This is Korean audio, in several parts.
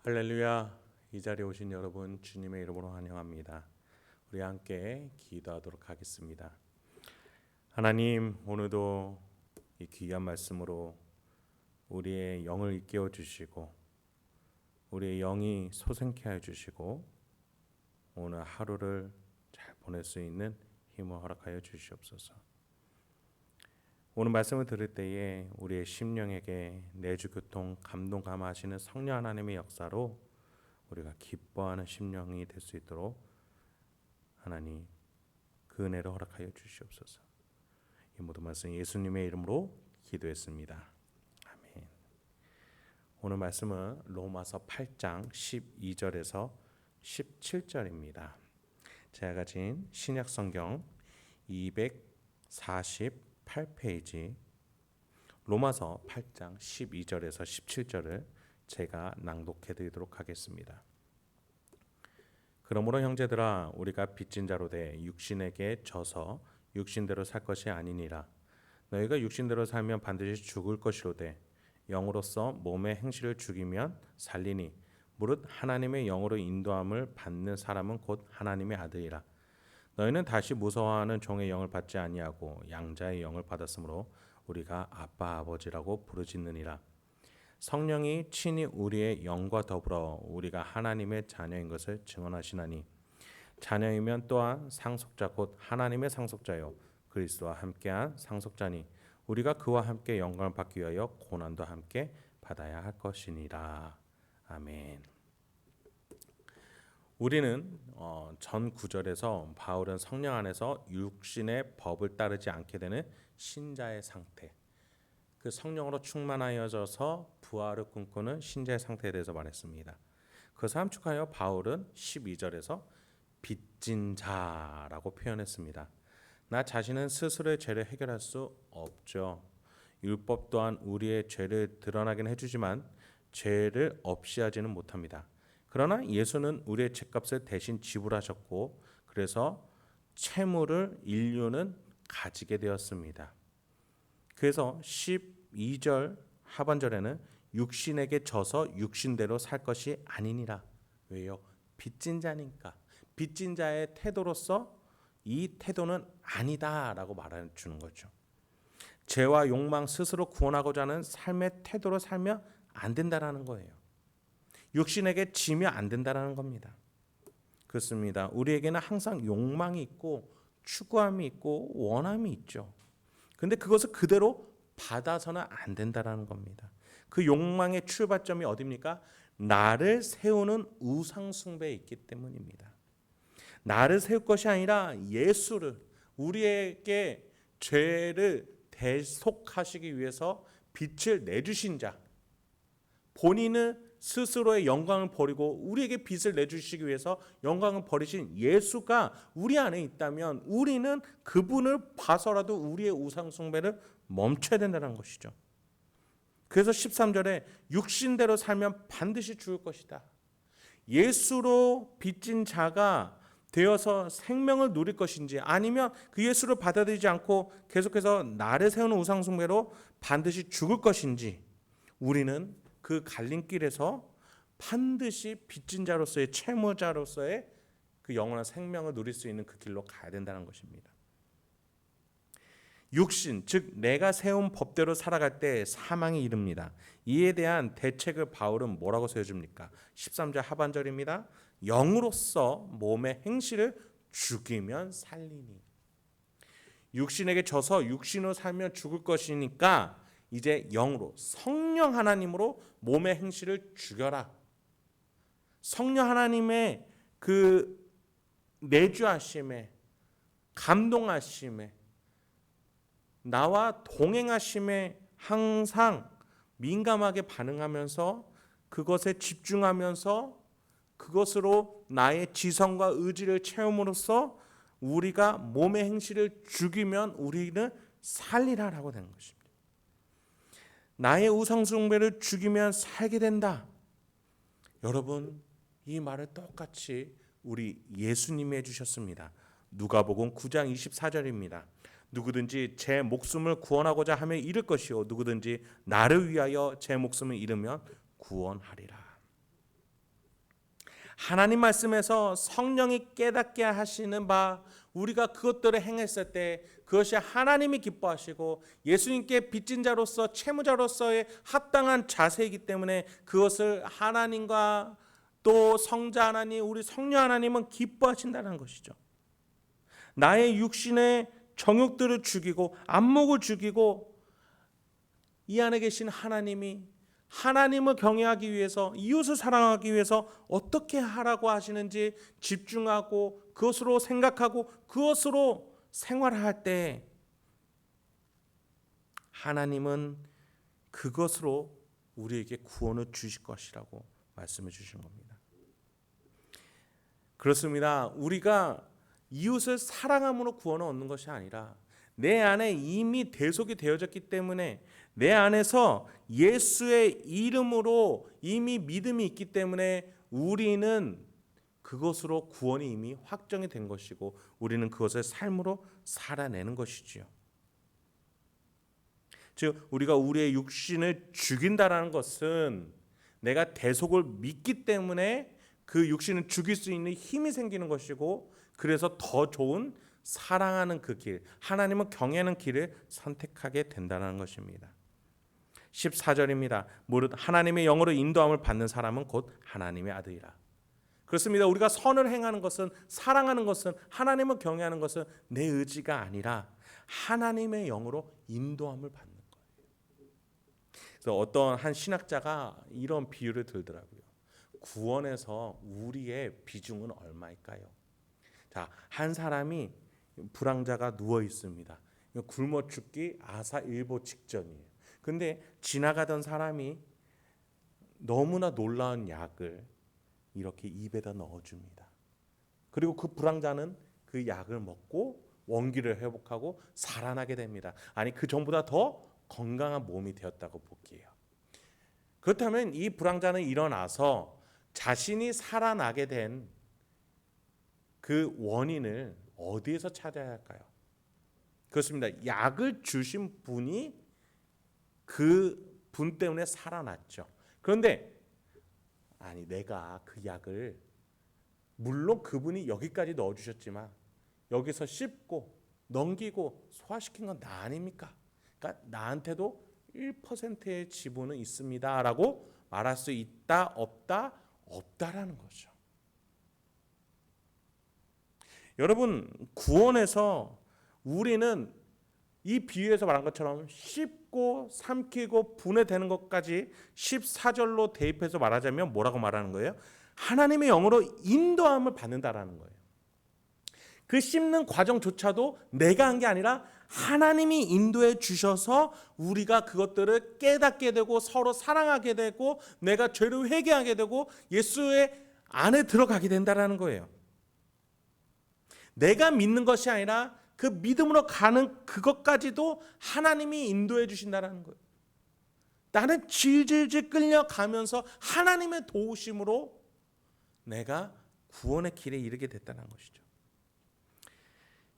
할렐루야. 이 자리에 오신 여러분 주님의 이름으로 환영합니다. 우리 함께 기도하도록 하겠습니다. 하나님, 오늘도 이 귀한 말씀으로 우리의 영을 일깨워 주시고 우리의 영이 소생케 해 주시고 오늘 하루를 잘 보낼 수 있는 힘을 허락하여 주시옵소서. 오늘 말씀을 들을 때에 우리의 심령에게 내주교통 감동 감화하시는 성령 하나님의 역사로 우리가 기뻐하는 심령이 될 수 있도록 하나님 그 은혜를 허락하여 주시옵소서. 이 모든 말씀 예수님의 이름으로 기도했습니다. 아멘. 오늘 말씀은 로마서 8장 12절에서 17절입니다. 제가 가진 신약 성경 248페이지 로마서 8장 12절에서 17절을 제가 낭독해 드리도록 하겠습니다. 그러므로 형제들아 우리가 빚진 자로 돼 육신에게 져서 육신대로 살 것이 아니니라. 너희가 육신대로 살면 반드시 죽을 것이로되 영으로서 몸의 행실을 죽이면 살리니 무릇 하나님의 영으로 인도함을 받는 사람은 곧 하나님의 아들이라. 너희는 다시 무서워하는 종의 영을 받지 아니하고 양자의 영을 받았으므로 우리가 아빠 아버지라고 부르짖느니라. 성령이 친히 우리의 영과 더불어 우리가 하나님의 자녀인 것을 증언하시나니 자녀이면 또한 상속자 곧 하나님의 상속자요 그리스도와 함께한 상속자니 우리가 그와 함께 영광을 받기 위하여 고난도 함께 받아야 할 것이니라. 아멘. 우리는 전 구절에서 바울은 성령 안에서 육신의 법을 따르지 않게 되는 신자의 상태, 그 성령으로 충만하여져서 부활을 꿈꾸는 신자의 상태에 대해서 말했습니다. 그것을 함축하여 바울은 12절에서 빚진 자라고 표현했습니다. 나 자신은 스스로의 죄를 해결할 수 없죠. 율법 또한 우리의 죄를 드러나긴 해주지만 죄를 없이 하지는 못합니다. 그러나 예수는 우리의 죄값을 대신 지불하셨고 그래서 채무를 인류는 가지게 되었습니다. 그래서 12절 하반절에는 육신에게 져서 육신대로 살 것이 아니니라. 왜요? 빚진 자니까. 빚진 자의 태도로서 이 태도는 아니다라고 말해주는 거죠. 죄와 욕망 스스로 구원하고자 하는 삶의 태도로 살면 안 된다라는 거예요. 육신에게 지면 안 된다라는 겁니다. 그렇습니다. 우리에게는 항상 욕망이 있고 추구함이 있고 원함이 있죠. 근데 그것을 그대로 받아서는 안 된다라는 겁니다. 그 욕망의 출발점이 어디입니까? 나를 세우는 우상 숭배에 있기 때문입니다. 나를 세울 것이 아니라 예수를, 우리에게 죄를 대속하시기 위해서 빛을 내주신 자, 본인은 스스로의 영광을 버리고 우리에게 빛을 내주시기 위해서 영광을 버리신 예수가 우리 안에 있다면 우리는 그분을 봐서라도 우리의 우상 숭배를 멈춰야 된다는 것이죠. 그래서 13절에 육신대로 살면 반드시 죽을 것이다. 예수로 빚진 자가 되어서 생명을 누릴 것인지 아니면 그 예수를 받아들이지 않고 계속해서 나를 세우는 우상 숭배로 반드시 죽을 것인지 우리는 그 갈림길에서 반드시 빚진 자로서의 채무자로서의 그 영원한 생명을 누릴 수 있는 그 길로 가야 된다는 것입니다. 육신, 즉 내가 세운 법대로 살아갈 때 사망이 이릅니다. 이에 대한 대책을 바울은 뭐라고 세워줍니까? 13절 하반절입니다. 영으로서 몸의 행실을 죽이면 살리니. 육신에게 져서 육신으로 살면 죽을 것이니까 이제 영으로 성령 하나님으로 몸의 행실을 죽여라. 성령 하나님의 그 내주하심에 감동하심에 나와 동행하심에 항상 민감하게 반응하면서 그것에 집중하면서 그것으로 나의 지성과 의지를 채움으로써 우리가 몸의 행실을 죽이면 우리는 살리라라고 되는 것입니다. 나의 우상 숭배를 죽이면 살게 된다. 여러분, 이 말을 똑같이 우리 예수님이 해주셨습니다. 누가복음 9장 24절입니다. 누구든지 제 목숨을 구원하고자 하면 잃을 것이요 누구든지 나를 위하여 제 목숨을 잃으면 구원하리라. 하나님 말씀에서 성령이 깨닫게 하시는 바 우리가 그것들을 행했을 때 그것이 하나님이 기뻐하시고 예수님께 빚진 자로서 채무자로서의 합당한 자세이기 때문에 그것을 하나님과 또 성자 하나님, 우리 성령 하나님은 기뻐하신다는 것이죠. 나의 육신의 정욕들을 죽이고 안목을 죽이고 이 안에 계신 하나님이 하나님을 경외하기 위해서, 이웃을 사랑하기 위해서 어떻게 하라고 하시는지 집중하고 그것으로 생각하고 그것으로 생활할 때 하나님은 그것으로 우리에게 구원을 주실 것이라고 말씀해 주신 겁니다. 그렇습니다. 우리가 이웃을 사랑함으로 구원을 얻는 것이 아니라 내 안에 이미 대속이 되어졌기 때문에 내 안에서 예수의 이름으로 이미 믿음이 있기 때문에 우리는 그것으로 구원이 이미 확정이 된 것이고 우리는 그것을 삶으로 살아내는 것이지요. 즉 우리가 우리의 육신을 죽인다라는 것은 내가 대속을 믿기 때문에 그 육신을 죽일 수 있는 힘이 생기는 것이고 그래서 더 좋은 사랑하는 그 길, 하나님을 경외하는 길을 선택하게 된다는 것입니다. 14절입니다. 무릇 하나님의 영으로 인도함을 받는 사람은 곧 하나님의 아들이라. 그렇습니다. 우리가 선을 행하는 것은, 사랑하는 것은, 하나님을 경외하는 것은 내 의지가 아니라 하나님의 영으로 인도함을 받는 거예요. 그래서 어떤 한 신학자가 이런 비유를 들더라고요. 구원에서 우리의 비중은 얼마일까요? 자, 한 사람이 불황자가 누워 있습니다. 굶어 죽기 아사일보 직전이에요. 근데 지나가던 사람이 너무나 놀라운 약을 이렇게 입에다 넣어줍니다. 그리고 그 불황자는 그 약을 먹고 원기를 회복하고 살아나게 됩니다. 아니 그 전보다 더 건강한 몸이 되었다고 볼게요. 그렇다면 이 불황자는 일어나서 자신이 살아나게 된 그 원인을 어디에서 찾아야 할까요? 그렇습니다. 약을 주신 분이 그 분 때문에 살아났죠. 그런데 아니 내가 그 약을 물론 그분이 여기까지 넣어주셨지만 여기서 씹고 넘기고 소화시킨 건 나 아닙니까? 그러니까 나한테도 1%의 지분은 있습니다 라고 말할 수 있다 없다? 없다라는 거죠. 여러분 구원에서 우리는 이 비유에서 말한 것처럼 씹고 삼키고 분해되는 것까지 14절로 대입해서 말하자면 뭐라고 말하는 거예요? 하나님의 영으로 인도함을 받는다라는 거예요. 그 씹는 과정조차도 내가 한 게 아니라 하나님이 인도해 주셔서 우리가 그것들을 깨닫게 되고 서로 사랑하게 되고 내가 죄를 회개하게 되고 예수의 안에 들어가게 된다라는 거예요. 내가 믿는 것이 아니라 그 믿음으로 가는 그것까지도 하나님이 인도해 주신다는 거예요. 나는 질질질 끌려가면서 하나님의 도우심으로 내가 구원의 길에 이르게 됐다는 것이죠.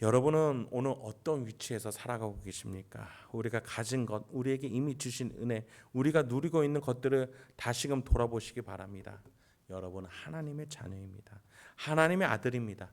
여러분은 오늘 어떤 위치에서 살아가고 계십니까? 우리가 가진 것, 우리에게 이미 주신 은혜, 우리가 누리고 있는 것들을 다시금 돌아보시기 바랍니다. 여러분 하나님의 자녀입니다. 하나님의 아들입니다.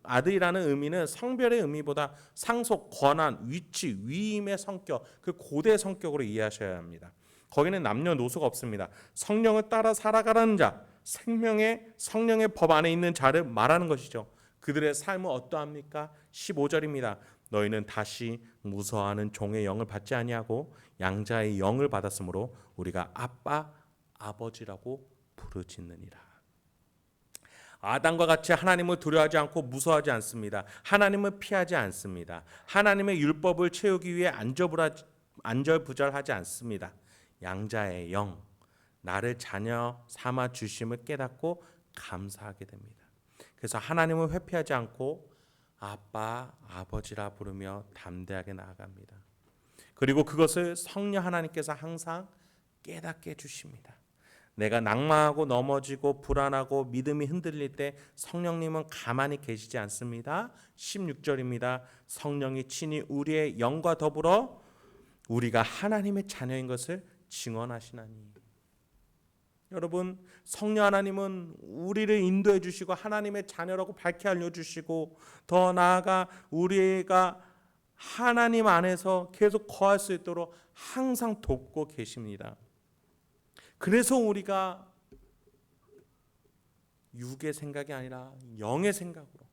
아들이라는 의미는 성별의 의미보다 상속, 권한, 위치, 위임의 성격, 그 고대 성격으로 이해하셔야 합니다. 거기는 남녀노소가 없습니다. 성령을 따라 살아가라는 자, 성령의 법 안에 있는 자를 말하는 것이죠. 그들의 삶은 어떠합니까? 15절입니다. 너희는 다시 무서워하는 종의 영을 받지 아니하고 양자의 영을 받았으므로 우리가 아빠, 아버지라고 부르짖느니라. 아담과 같이 하나님을 두려워하지 않고 무서워하지 않습니다. 하나님을 피하지 않습니다. 하나님의 율법을 채우기 위해 안절부절하지 않습니다. 양자의 영, 나를 자녀 삼아 주심을 깨닫고 감사하게 됩니다. 그래서 하나님을 회피하지 않고 아빠, 아버지라 부르며 담대하게 나아갑니다. 그리고 그것을 성령 하나님께서 항상 깨닫게 해주십니다. 내가 낭망하고 넘어지고 불안하고 믿음이 흔들릴 때 성령님은 가만히 계시지 않습니다. 16절입니다. 성령이 친히 우리의 영과 더불어 우리가 하나님의 자녀인 것을 증언하시나니. 여러분, 성령 하나님은 우리를 인도해 주시고 하나님의 자녀라고 밝게 알려주시고 더 나아가 우리가 하나님 안에서 계속 거할 수 있도록 항상 돕고 계십니다. 그래서 우리가 육의 생각이 아니라 영의 생각으로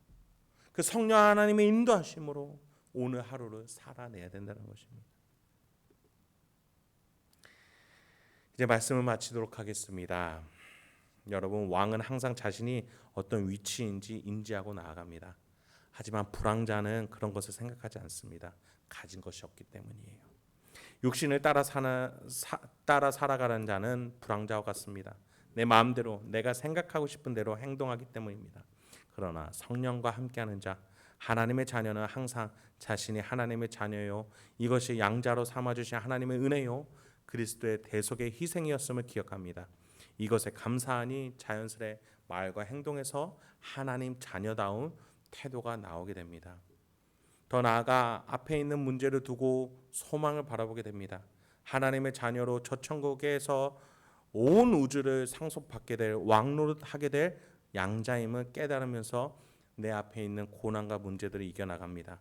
그 성령 하나님의 인도하심으로 오늘 하루를 살아내야 된다는 것입니다. 이제 말씀을 마치도록 하겠습니다. 여러분, 왕은 항상 자신이 어떤 위치인지 인지하고 나아갑니다. 하지만 불황자는 그런 것을 생각하지 않습니다. 가진 것이 없기 때문이에요. 육신을 따라 살아가는 자는 불황자와 같습니다. 내 마음대로 내가 생각하고 싶은 대로 행동하기 때문입니다. 그러나 성령과 함께하는 자, 하나님의 자녀는 항상 자신이 하나님의 자녀요, 이것이 양자로 삼아주신 하나님의 은혜요, 그리스도의 대속의 희생이었음을 기억합니다. 이것에 감사하니 자연스레 말과 행동에서 하나님 자녀다운 태도가 나오게 됩니다. 더 나아가 앞에 있는 문제를 두고 소망을 바라보게 됩니다. 하나님의 자녀로 저 천국에서 온 우주를 상속받게 될 왕노릇하게 될 양자임을 깨달으면서 내 앞에 있는 고난과 문제들을 이겨나갑니다.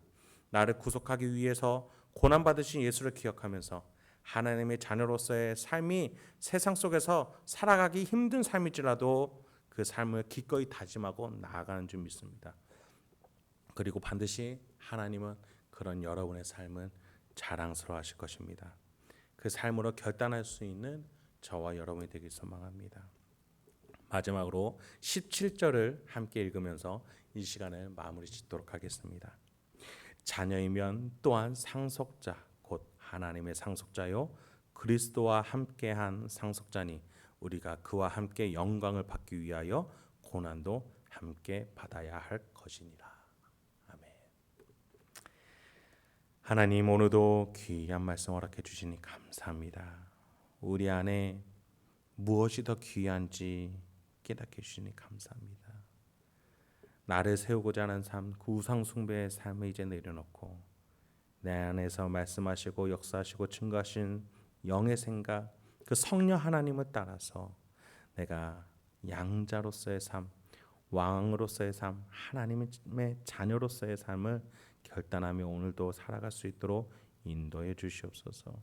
나를 구속하기 위해서 고난받으신 예수를 기억하면서 하나님의 자녀로서의 삶이 세상 속에서 살아가기 힘든 삶일지라도 그 삶을 기꺼이 다짐하고 나아가는 줄 믿습니다. 그리고 반드시 하나님은 그런 여러분의 삶은 자랑스러워하실 것입니다. 그 삶으로 결단할 수 있는 저와 여러분이 되길 소망합니다. 마지막으로 17절을 함께 읽으면서 이 시간을 마무리 짓도록 하겠습니다. 자녀이면 또한 상속자 곧 하나님의 상속자요 그리스도와 함께한 상속자니 우리가 그와 함께 영광을 받기 위하여 고난도 함께 받아야 할 것이니라. 아멘. 하나님, 오늘도 귀한 말씀 허락해 주시니 감사합니다. 우리 안에 무엇이 더 귀한지 깨닫게 해주시니 감사합니다. 나를 세우고자 하는 삶, 그 우상 숭배의 삶을 이제 내려놓고 내 안에서 말씀하시고 역사하시고 증거하신 영의 생각, 그 성령 하나님을 따라서 내가 양자로서의 삶, 왕으로서의 삶, 하나님의 자녀로서의 삶을 결단하며 오늘도 살아갈 수 있도록 인도해 주시옵소서.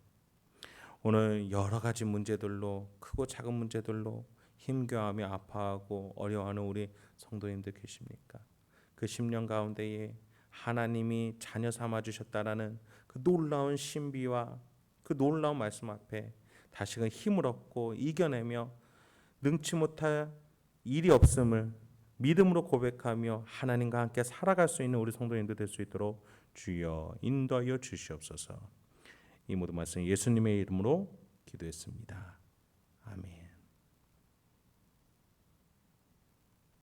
오늘 여러 가지 문제들로, 크고 작은 문제들로 힘겨워하며 아파하고 어려워하는 우리 성도님들 계십니까? 그 10년 가운데에 하나님이 자녀 삼아 주셨다라는 그 놀라운 신비와 그 놀라운 말씀 앞에 다시금 힘을 얻고 이겨내며 능치 못할 일이 없음을 믿음으로 고백하며 하나님과 함께 살아갈 수 있는 우리 성도님들 될 수 있도록 주여 인도하여 주시옵소서. 이 모든 말씀 예수님의 이름으로 기도했습니다. 아멘.